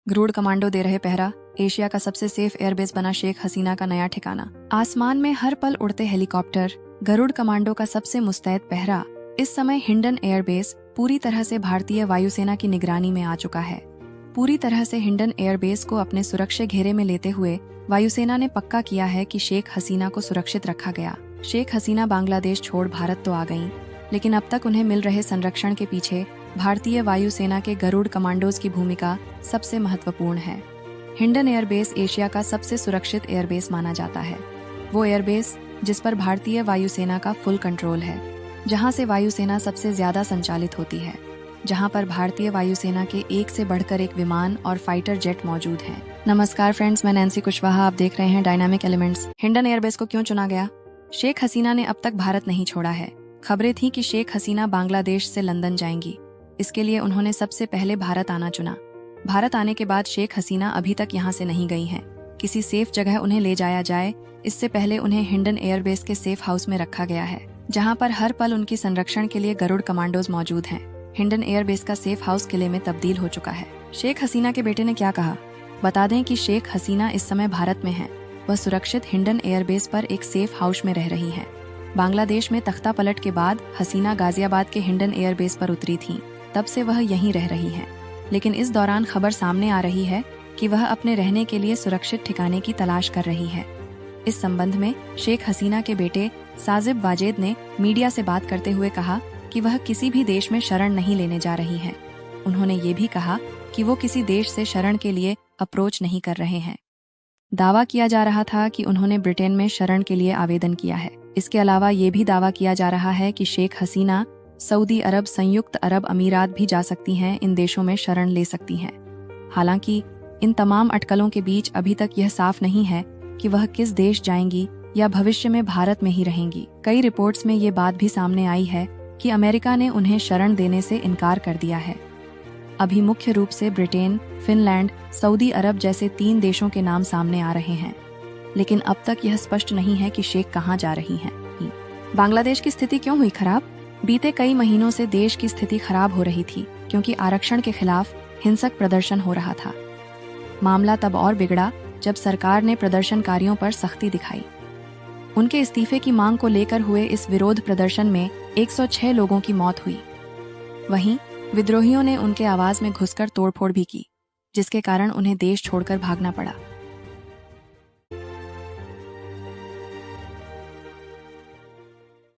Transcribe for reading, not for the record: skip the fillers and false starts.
Garuda commando दे रहे पहरा, Asia का सबसे सेफ एयरबेस बना शेख हसीना का नया ठिकाना। आसमान में हर पल उड़ते हेलीकॉप्टर, गरुड़ कमांडो का सबसे मुस्तैद पहरा। इस समय हिंडन एयरबेस पूरी तरह से भारतीय वायुसेना की निगरानी में आ चुका है। पूरी तरह से हिंडन एयरबेस को अपने सुरक्षित घेरे में लेते हुए वायुसेना ने पक्का किया है कि शेख हसीना को सुरक्षित रखा गया। शेख हसीना बांग्लादेश छोड़ भारत तो आ गईं, लेकिन अब तक उन्हें मिल रहे संरक्षण के पीछे भारतीय वायुसेना के गरुड़ कमांडोज की भूमिका सबसे महत्वपूर्ण है। हिंडन एयरबेस एशिया का सबसे सुरक्षित एयरबेस माना जाता है। वो एयरबेस जिस पर भारतीय वायुसेना का फुल कंट्रोल है, जहां से वायुसेना सबसे ज्यादा संचालित होती है, जहां पर भारतीय वायुसेना के एक से बढ़कर एक विमान और फाइटर जेट मौजूद हैं। नमस्कार फ्रेंड्स, मैं नैन्सी कुशवाहा, आप देख रहे हैं डायनामिक एलिमेंट्स। हिंडन एयरबेस को क्यों चुना गया? शेख हसीना ने अब तक भारत नहीं छोड़ा है। खबरें थीं कि शेख हसीना बांग्लादेश से लंदन जाएंगी। इसके लिए उन्होंने सबसे पहले भारत आना चुना। भारत आने के बाद शेख हसीना अभी तक यहाँ से नहीं गई हैं। किसी सेफ जगह उन्हें ले जाया जाए, इससे पहले उन्हें हिंडन एयरबेस के सेफ हाउस में रखा गया है, जहाँ पर हर पल उनकी संरक्षण के लिए गरुड़ कमांडोज मौजूद हैं। हिंडन एयरबेस का सेफ हाउस किले में तब्दील हो चुका है। शेख हसीना के बेटे ने क्या कहा? बता दें कि शेख हसीना इस समय भारत में है। वह सुरक्षित हिंडन एयरबेस पर एक सेफ हाउस में रह रही हैं। बांग्लादेश में तख्ता पलट के बाद हसीना गाजियाबाद के हिंडन एयरबेस पर उतरी थीं। तब से वह यहीं रह रही हैं। लेकिन इस दौरान खबर सामने आ रही है कि वह अपने रहने के लिए सुरक्षित ठिकाने की तलाश कर रही है। इस संबंध में शेख हसीना के बेटे साजिब वाजेद ने मीडिया से बात करते हुए कहा कि वह किसी भी देश में शरण नहीं लेने जा रही हैं। उन्होंने ये भी कहा कि वो किसी देश से शरण के लिए अप्रोच नहीं कर रहे हैं। दावा किया जा रहा था कि उन्होंने ब्रिटेन में शरण के लिए आवेदन किया है। इसके अलावा ये भी दावा किया जा रहा है कि शेख हसीना सऊदी अरब, संयुक्त अरब अमीरात भी जा सकती हैं, इन देशों में शरण ले सकती हैं। हालांकि इन तमाम अटकलों के बीच अभी तक यह साफ नहीं है कि वह किस देश जाएंगी या भविष्य में भारत में ही रहेंगी। कई रिपोर्ट्स में ये बात भी सामने आई है कि अमेरिका ने उन्हें शरण देने से इनकार कर दिया है। अभी मुख्य रूप से ब्रिटेन, फिनलैंड, सऊदी अरब जैसे 3 देशों के नाम सामने आ रहे हैं, लेकिन अब तक यह स्पष्ट नहीं है कि शेख कहां जा रही हैं। बांग्लादेश की स्थिति क्यों हुई खराब? बीते कई महीनों से देश की स्थिति खराब हो रही थी, क्योंकि आरक्षण के खिलाफ हिंसक प्रदर्शन हो रहा था। मामला तब और बिगड़ा जब सरकार ने प्रदर्शनकारियों पर सख्ती दिखाई। उनके इस्तीफे की मांग को लेकर हुए इस विरोध प्रदर्शन में 106 लोगों की मौत हुई। वहीं विद्रोहियों ने उनके आवाज में घुसकर तोड़फोड़ भी की, जिसके कारण उन्हें देश छोड़कर भागना पड़ा।